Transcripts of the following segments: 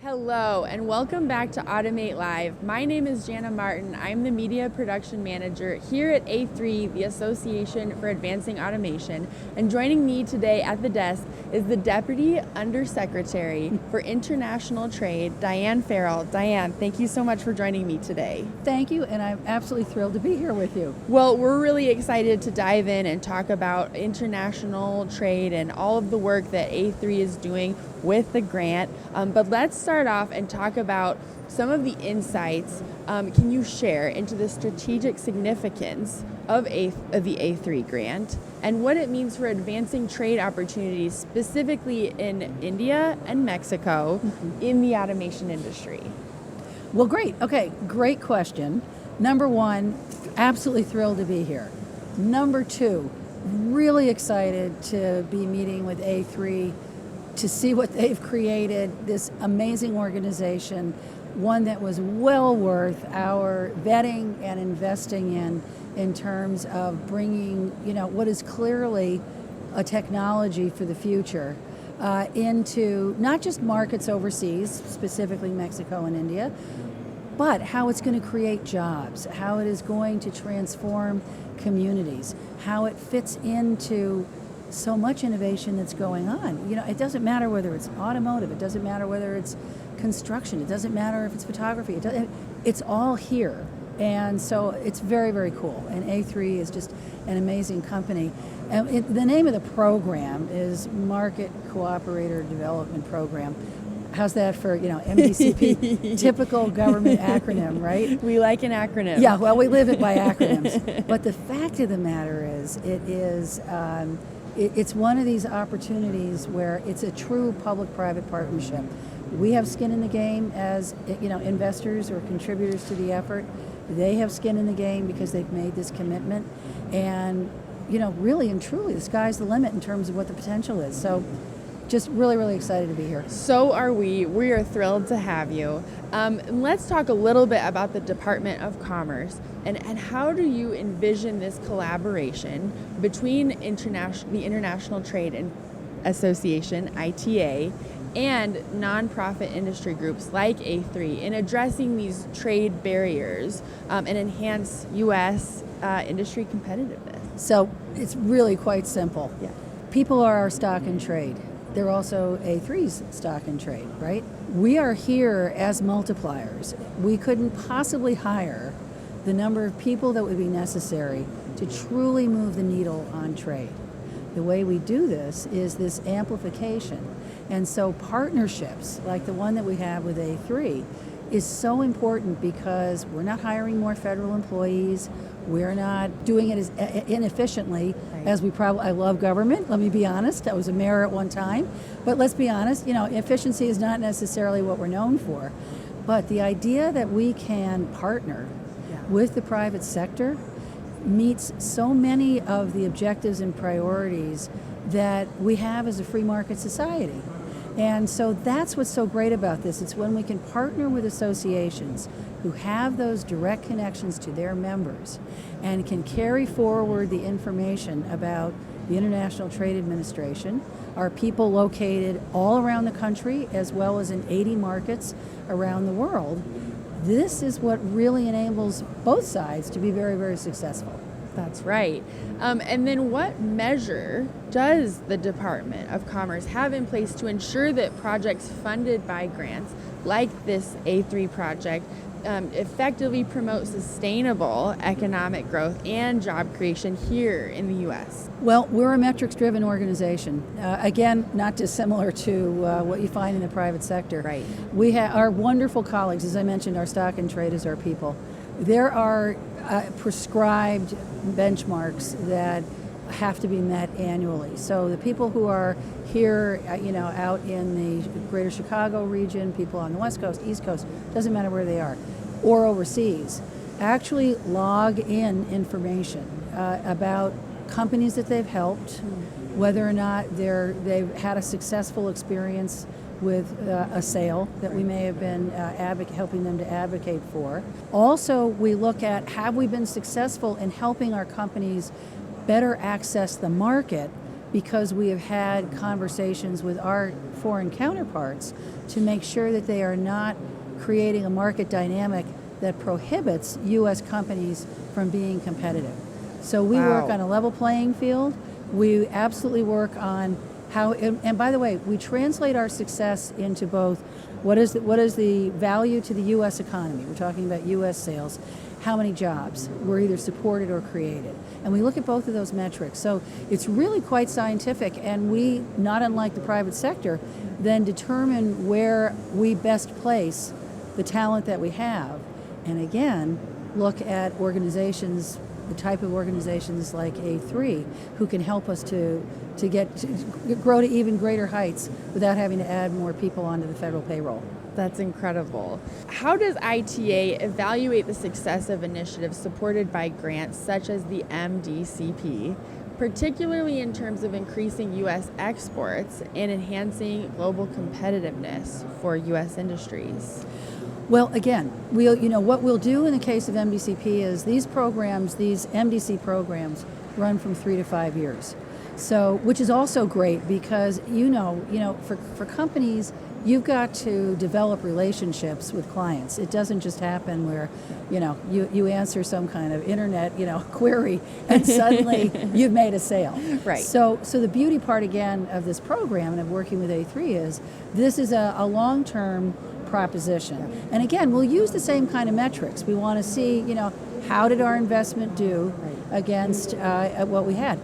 Hello and welcome back to Automate Live. My name is Jana Martin. I'm the Media Production Manager here at A3, the Association for Advancing Automation. And joining me today at the desk is the Deputy Undersecretary for International Trade, Diane Farrell. Diane, thank you so much for joining me today. Thank you, and I'm absolutely thrilled to be here with you. Well, we're really excited to dive in and talk about international trade and all of the work that A3 is doing with the grant. But let's start off and talk about some of the insights can you share into the strategic significance of the A3 grant and what it means for advancing trade opportunities specifically in India and Mexico in the automation industry? Well, great. Okay, great question. Number one, absolutely thrilled to be here. Number two, really excited to be meeting with A3 to see what they've created, this amazing organization, one that was well worth our vetting and investing in terms of bringing, what is clearly a technology for the future into not just markets overseas, specifically Mexico and India, but how it's going to create jobs, how it is going to transform communities, how it fits into so much innovation that's going on. It doesn't matter whether it's automotive, it doesn't matter whether it's construction, it doesn't matter if it's photography, it's all here. And so it's very, very cool. And A3 is just an amazing company. And the name of the program is Market Cooperator Development Program. How's that for, MDCP, typical government acronym, right? We like an acronym. Yeah, well, we live it by acronyms. But the fact of the matter is, it's one of these opportunities where it's a true public-private partnership. We have skin in the game as investors or contributors to the effort. They have skin in the game because they've made this commitment. And really and truly, the sky's the limit in terms of what the potential is. So just really, really excited to be here. So are we. We are thrilled to have you. Let's talk a little bit about the Department of Commerce and how do you envision this collaboration between the International Trade Association, ITA, and nonprofit industry groups like A3 in addressing these trade barriers and enhance U.S. industry competitiveness? So it's really quite simple. Yeah. People are our stock in trade. They're also A3's stock in trade, right? We are here as multipliers. We couldn't possibly hire the number of people that would be necessary to truly move the needle on trade. The way we do this is this amplification. And so partnerships like the one that we have with A3 is so important because we're not hiring more federal employees. We're not doing it as inefficiently as we probably. I love government, let me be honest. I was a mayor at one time. But let's be honest, efficiency is not necessarily what we're known for. But the idea that we can partner with the private sector meets so many of the objectives and priorities that we have as a free market society. And so that's what's so great about this. It's when we can partner with associations who have those direct connections to their members and can carry forward the information about the International Trade Administration, our people located all around the country as well as in 80 markets around the world. This is what really enables both sides to be very, very successful. That's right. And then what measure does the Department of Commerce have in place to ensure that projects funded by grants like this A3 project effectively promote sustainable economic growth and job creation here in the U.S.? Well, we're a metrics-driven organization. Again, not dissimilar to what you find in the private sector. Right. We have our wonderful colleagues, as I mentioned, our stock and trade is our people. There are prescribed benchmarks that have to be met annually. So the people who are here, out in the greater Chicago region, people on the West Coast, East Coast, doesn't matter where they are, or overseas, actually log in information about companies that they've helped, whether or not they've had a successful experience with a sale that we may have been helping them to advocate for. Also, we look at, have we been successful in helping our companies better access the market because we have had conversations with our foreign counterparts to make sure that they are not creating a market dynamic that prohibits U.S. companies from being competitive. So we work on a level playing field. We absolutely work on how, and by the way, we translate our success into both what is the value to the U.S. economy. We're talking about U.S. sales. How many jobs were either supported or created. And we look at both of those metrics. So it's really quite scientific, and we, not unlike the private sector, then determine where we best place the talent that we have. And again, look at organizations, the type of organizations like A3, who can help us to grow to even greater heights without having to add more people onto the federal payroll. That's incredible. How does ITA evaluate the success of initiatives supported by grants such as the MDCP, particularly in terms of increasing U.S. exports and enhancing global competitiveness for U.S. industries? Well, again, what we'll do in the case of MDCP is these programs, these MDC programs, run from 3 to 5 years. So, which is also great because for companies, you've got to develop relationships with clients. It doesn't just happen where, you answer some kind of internet, query and suddenly you've made a sale. Right. So the beauty part again of this program and of working with A3 is this is a long-term proposition. And again, we'll use the same kind of metrics. We want to see, how did our investment do against what we had.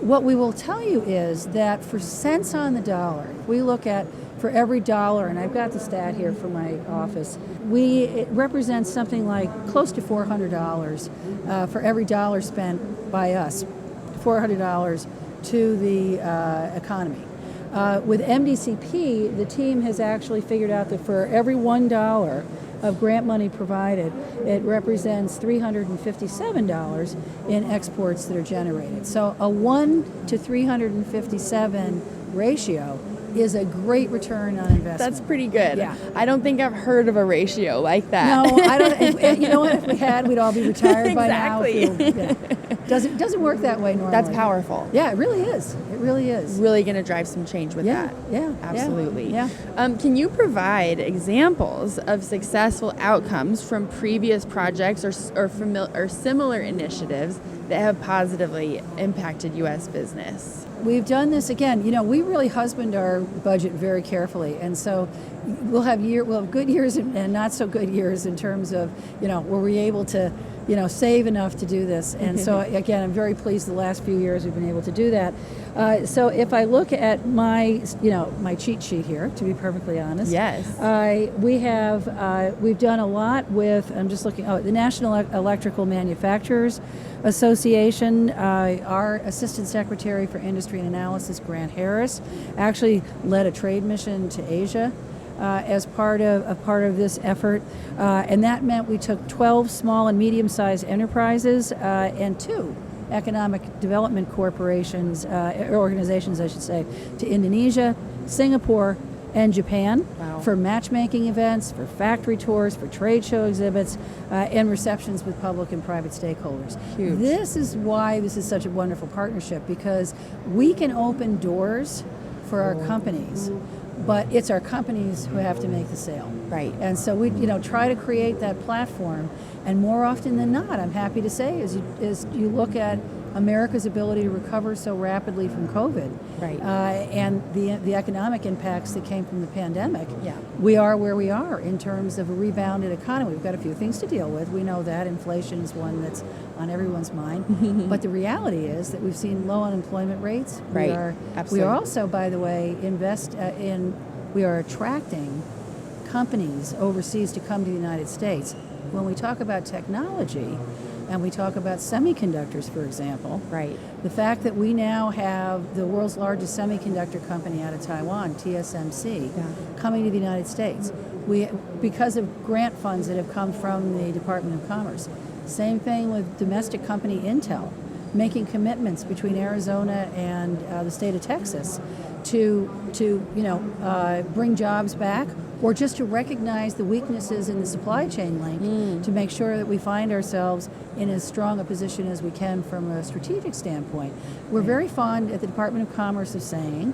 What we will tell you is that for cents on the dollar, if we look at for every dollar, and I've got the stat here from my office, it represents something like close to $400 for every dollar spent by us, $400 to the economy. With MDCP, the team has actually figured out that for every $1 of grant money provided, it represents $357 in exports that are generated. So a 1 to 357 ratio is a great return on investment. That's pretty good. Yeah. I don't think I've heard of a ratio like that. No, I don't. You know what? If we had, we'd all be retired by now. Exactly. Doesn't work that way normally. That's powerful. Yeah, it really is. It really is. Really going to drive some change with that. Yeah, Absolutely. Yeah. Can you provide examples of successful outcomes from previous projects or similar initiatives that have positively impacted U.S. business? We've done this again. We really husband our budget very carefully, and so we'll have good years and not so good years in terms of were we able to save enough to do this. And so again, I'm very pleased the last few years we've been able to do that. So if I look at my cheat sheet here, to be perfectly honest, yes, we've done a lot with. I'm just looking. The National Electrical Manufacturers Association. Our Assistant Secretary for Industry and Analysis, Grant Harris, actually led a trade mission to Asia as part of this effort, and that meant we took 12 small and medium-sized enterprises and 2 economic development corporations, organizations, I should say, to Indonesia, Singapore, and Japan for matchmaking events, for factory tours, for trade show exhibits, and receptions with public and private stakeholders. Huge. This is why this is such a wonderful partnership, because we can open doors for our companies, but it's our companies who have to make the sale. Right. And so we try to create that platform, and more often than not, I'm happy to say, as you look at America's ability to recover so rapidly from COVID, right, and the economic impacts that came from the pandemic, yeah, we are where we are in terms of a rebounded economy. We've got a few things to deal with. We know that inflation is one that's on everyone's mind, but the reality is that we've seen low unemployment rates. Right, We are also, by the way, we are attracting companies overseas to come to the United States. When we talk about technology, and we talk about semiconductors, for example, right, the fact that we now have the world's largest semiconductor company out of Taiwan, TSMC, coming to the United States, because of grant funds that have come from the Department of Commerce. Same thing with domestic company Intel, making commitments between Arizona and the state of Texas to bring jobs back, or just to recognize the weaknesses in the supply chain link to make sure that we find ourselves in as strong a position as we can from a strategic standpoint. We're very fond at the Department of Commerce of saying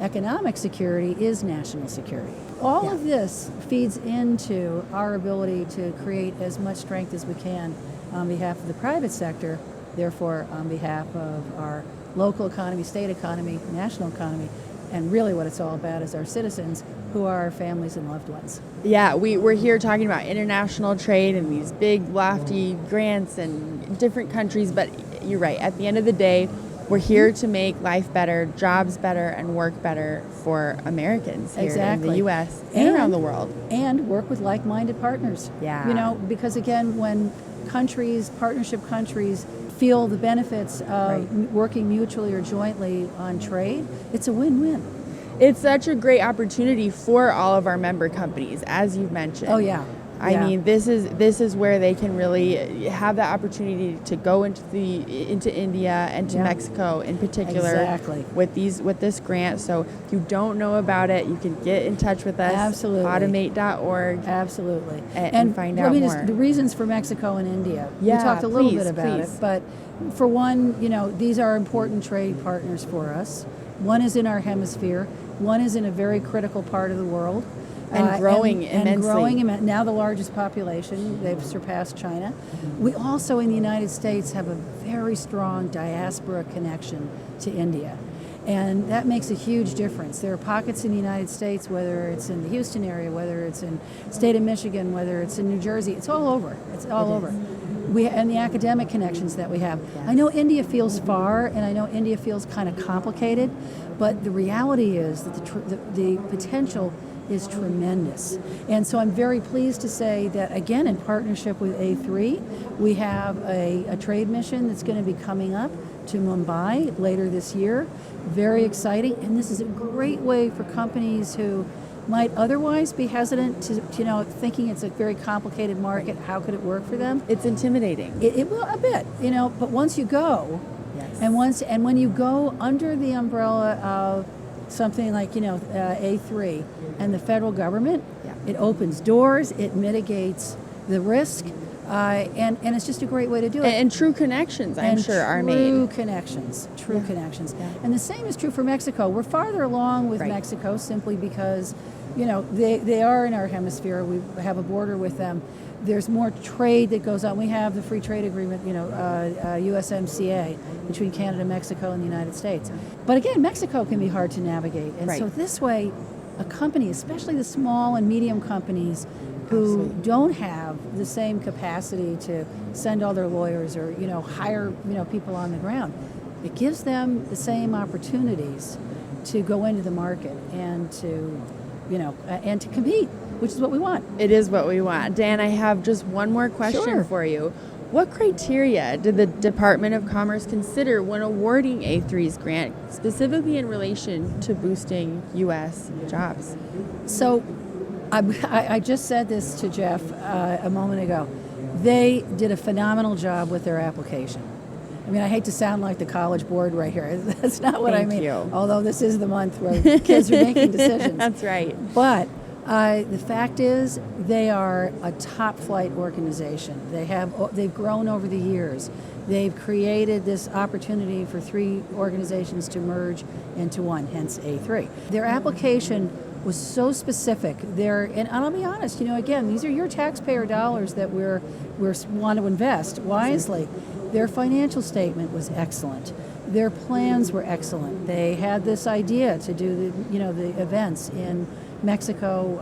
economic security is national security. All of this feeds into our ability to create as much strength as we can on behalf of the private sector, therefore on behalf of our local economy, state economy, national economy, and really what it's all about is our citizens who are our families and loved ones. Yeah, we're here talking about international trade and these big, lofty grants and different countries, but you're right. At the end of the day, we're here to make life better, jobs better, and work better for Americans here in the U.S. and around the world. And work with like-minded partners. Yeah. You know, because again, when countries, partnership countries, feel the benefits of working mutually or jointly on trade, it's a win-win. It's such a great opportunity for all of our member companies, as you've mentioned. Oh yeah. I mean, this is where they can really have the opportunity to go into India and to Mexico in particular with this grant. So if you don't know about it, you can get in touch with us. Absolutely. Automate.org. Absolutely. And find out more. The reasons for Mexico and India. Yeah, we talked a little bit about it, but for one, you know, these are important trade partners for us. One is in our hemisphere. One is in a very critical part of the world. And growing immensely. And growing, now the largest population. They've surpassed China. We also, in the United States, have a very strong diaspora connection to India. And that makes a huge difference. There are pockets in the United States, whether it's in the Houston area, whether it's in the state of Michigan, whether it's in New Jersey, it's all over. It's all over. And the academic connections that we have. Yes. I know India feels far, and I know India feels kind of complicated, but the reality is that the potential is tremendous. And so I'm very pleased to say that, again, in partnership with A3, we have a trade mission that's going to be coming up to Mumbai later this year. Very exciting, and this is a great way for companies who might otherwise be hesitant to, thinking it's a very complicated market. How could it work for them? It's intimidating. It will a bit, but once you go, and when you go under the umbrella of something like A3 and the federal government, it opens doors, it mitigates the risk, and it's just a great way to do it. And true connections, I'm sure, are made. True connections. Yeah. And the same is true for Mexico. We're farther along with Mexico simply because, they are in our hemisphere. We have a border with them. There's more trade that goes on. We have the free trade agreement, USMCA, between Canada, Mexico, and the United States. But again, Mexico can be hard to navigate. And so this way, a company, especially the small and medium companies who don't have the same capacity to send all their lawyers or, hire, people on the ground, it gives them the same opportunities to go into the market and to, and to compete, which is what we want. It is what we want. Dan, I have just one more question for you. What criteria did the Department of Commerce consider when awarding A3's grant, specifically in relation to boosting U.S. jobs? So I just said this to Jeff a moment ago. They did a phenomenal job with their application. I mean, I hate to sound like the College Board right here. That's not what I mean. Thank you. Although this is the month where kids are making decisions. That's right. But the fact is, they are a top-flight organization. They've grown over the years. They've created this opportunity for 3 organizations to merge into one, hence A3. Their application was so specific. And I'll be honest, again, these are your taxpayer dollars that we want to invest wisely. Their financial statement was excellent. Their plans were excellent. They had this idea to do the events in Mexico,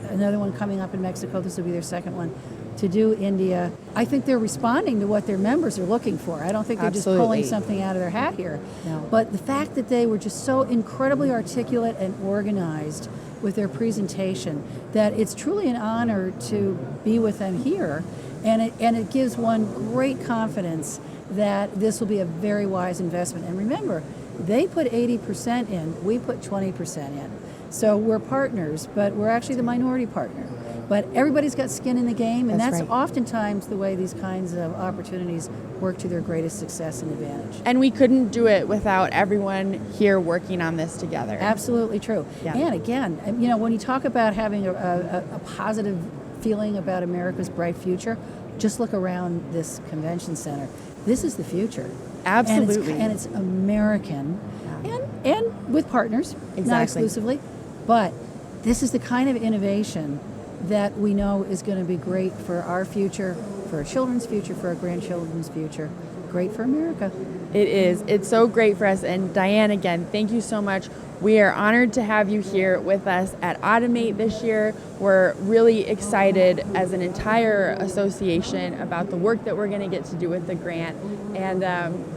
another one coming up in Mexico. This will be their second one. To do India. I think they're responding to what their members are looking for. I don't think they're just pulling something out of their hat here. No. But the fact that they were just so incredibly articulate and organized with their presentation that it's truly an honor to be with them here. And it gives one great confidence that this will be a very wise investment. And remember, they put 80% in, we put 20% in. So we're partners, but we're actually the minority partner. But everybody's got skin in the game, and That's that's right. oftentimes the way these kinds of opportunities work to their greatest success and advantage. And we couldn't do it without everyone here working on this together. Absolutely true. Yeah. And again, you know, when you talk about having a positive feeling about America's bright future, just look around this convention center. This is the future. Absolutely. And it's American, Yeah. and with partners, not Exactly. exclusively. But this is the kind of innovation that we know is going to be great for our future, for our children's future, for our grandchildren's future. Great for America. It is. It's so great for us. And Diane, again, thank you so much. We are honored to have you here with us at Automate this year. We're really excited as an entire association about the work that we're going to get to do with the grant. And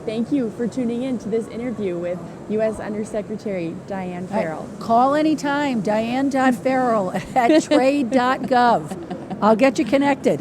thank you for tuning in to this interview with U.S. Undersecretary Diane Farrell. Call anytime, Diane.Farrell at trade.gov. I'll get you connected.